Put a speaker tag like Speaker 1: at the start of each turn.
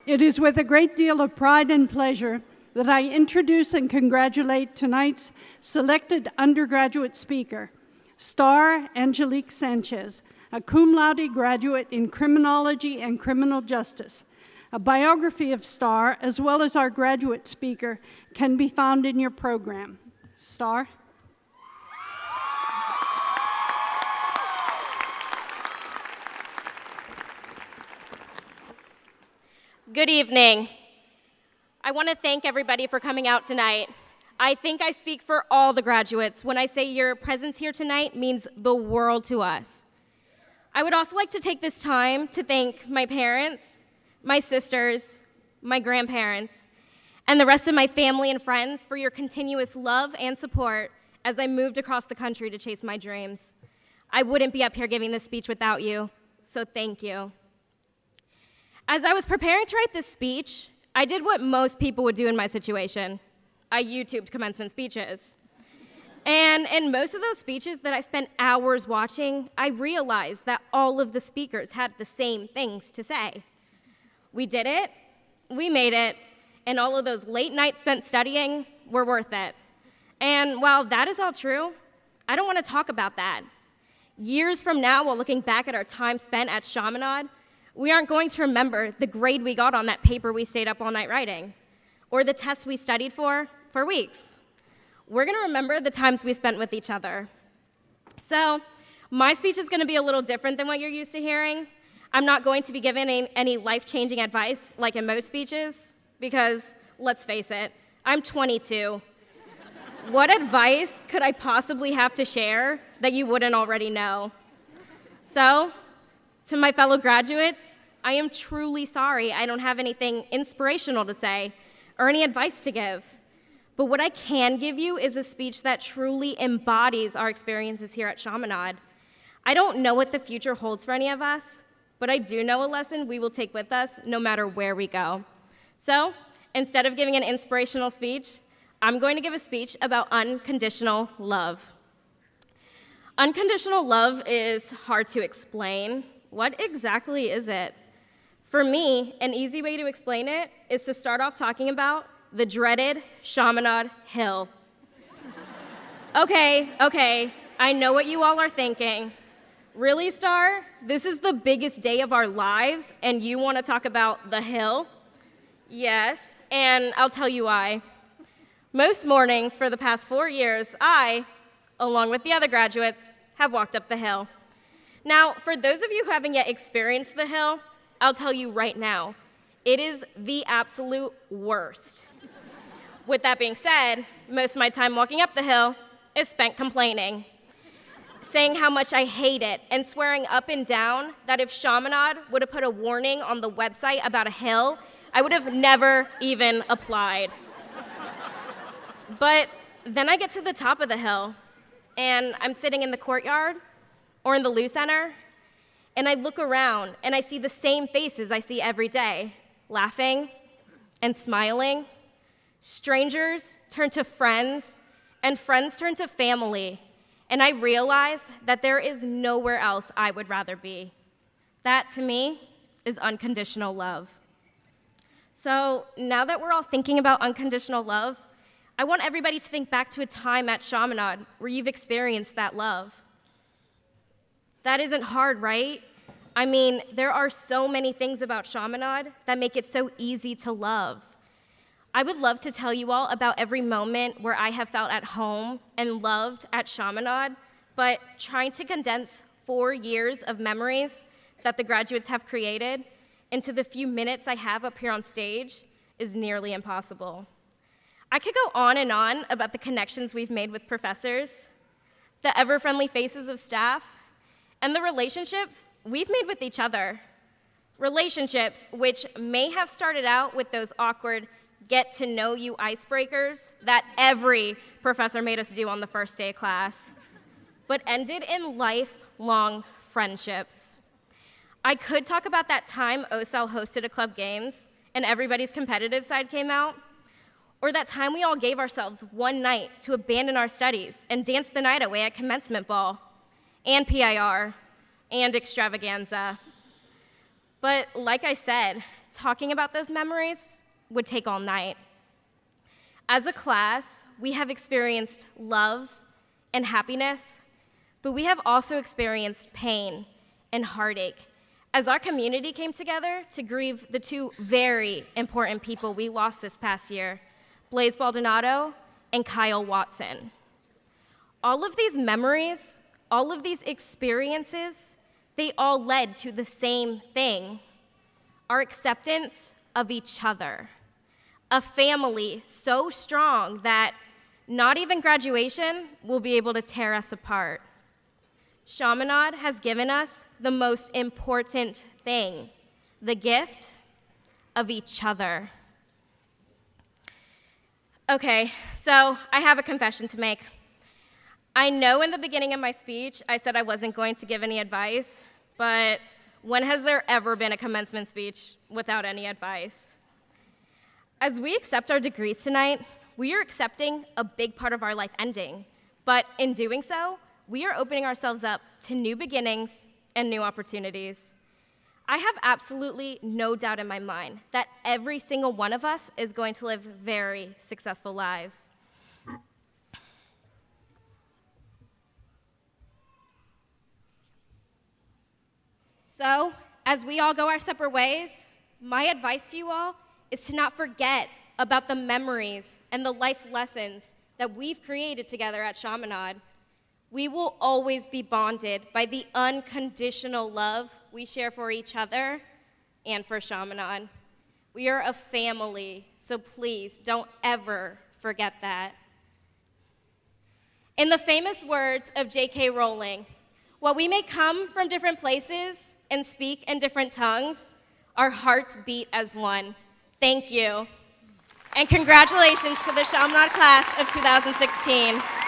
Speaker 1: It is with a great deal of pride and pleasure that I introduce and congratulate tonight's selected undergraduate speaker, Starr Angelique Sanchez, a cum laude graduate in criminology and criminal justice. A biography of Starr, as well as our graduate speaker, can be found in your program. Starr?
Speaker 2: Good evening. I want to thank everybody for coming out tonight. I think I speak for all the graduates when I say your presence here tonight means the world to us. I would also like to take this time to thank my parents, my sisters, my grandparents, and the rest of my family and friends for your continuous love and support as I moved across the country to chase my dreams. I wouldn't be up here giving this speech without you, so thank you. As I was preparing to write this speech, I did what most people would do in my situation. I YouTubed commencement speeches. And in most of those speeches that I spent hours watching, I realized that all of the speakers had the same things to say. We did it, we made it, and all of those late nights spent studying were worth it. And while that is all true, I don't want to talk about that. Years from now, while looking back at our time spent at Chaminade, we aren't going to remember the grade we got on that paper we stayed up all night writing, or the tests we studied for weeks. We're going to remember the times we spent with each other. So my speech is going to be a little different than what you're used to hearing. I'm not going to be giving any life-changing advice like in most speeches, because let's face it, I'm 22. What advice could I possibly have to share that you wouldn't already know? So, to my fellow graduates, I am truly sorry I don't have anything inspirational to say or any advice to give. But what I can give you is a speech that truly embodies our experiences here at Chaminade. I don't know what the future holds for any of us, but I do know a lesson we will take with us no matter where we go. So, instead of giving an inspirational speech, I'm going to give a speech about unconditional love. Unconditional love is hard to explain. What exactly is it? For me, an easy way to explain it is to start off talking about the dreaded Chaminade Hill. Okay, I know what you all are thinking. Really, Starr? This is the biggest day of our lives, and you want to talk about the hill? Yes, and I'll tell you why. Most mornings for the past 4 years, I, along with the other graduates, have walked up the hill. Now, for those of you who haven't yet experienced the hill, I'll tell you right now, it is the absolute worst. With that being said, most of my time walking up the hill is spent complaining, saying how much I hate it, and swearing up and down that if Chaminade would have put a warning on the website about a hill, I would have never even applied. But then I get to the top of the hill, and I'm sitting in the courtyard or in the Lou Center, and I look around and I see the same faces I see every day, laughing and smiling. Strangers turn to friends, and friends turn to family, and I realize that there is nowhere else I would rather be. That, to me, is unconditional love. So now that we're all thinking about unconditional love, I want everybody to think back to a time at Chaminade where you've experienced that love. That isn't hard, right? I mean, there are so many things about Chaminade that make it so easy to love. I would love to tell you all about every moment where I have felt at home and loved at Chaminade, but trying to condense 4 years of memories that the graduates have created into the few minutes I have up here on stage is nearly impossible. I could go on and on about the connections we've made with professors, the ever-friendly faces of staff, and the relationships we've made with each other. Relationships which may have started out with those awkward get-to-know-you icebreakers that every professor made us do on the first day of class, but ended in lifelong friendships. I could talk about that time OSAL hosted a club games and everybody's competitive side came out, or that time we all gave ourselves one night to abandon our studies and dance the night away at commencement ball, and PIR, and extravaganza. But like I said, talking about those memories would take all night. As a class, we have experienced love and happiness, but we have also experienced pain and heartache as our community came together to grieve the two very important people we lost this past year, Blaze Baldonado and Kyle Watson. All of these memories, all of these experiences, they all led to the same thing, our acceptance of each other. A family so strong that not even graduation will be able to tear us apart. Chaminade has given us the most important thing, the gift of each other. Okay, so I have a confession to make. I know in the beginning of my speech I said I wasn't going to give any advice, but when has there ever been a commencement speech without any advice? As we accept our degrees tonight, we are accepting a big part of our life ending, but in doing so, we are opening ourselves up to new beginnings and new opportunities. I have absolutely no doubt in my mind that every single one of us is going to live very successful lives. So, as we all go our separate ways, my advice to you all is to not forget about the memories and the life lessons that we've created together at Chaminade. We will always be bonded by the unconditional love we share for each other and for Chaminade. We are a family, so please don't ever forget that. In the famous words of J.K. Rowling, while we may come from different places and speak in different tongues, our hearts beat as one. Thank you. And congratulations to the Chaminade class of 2016.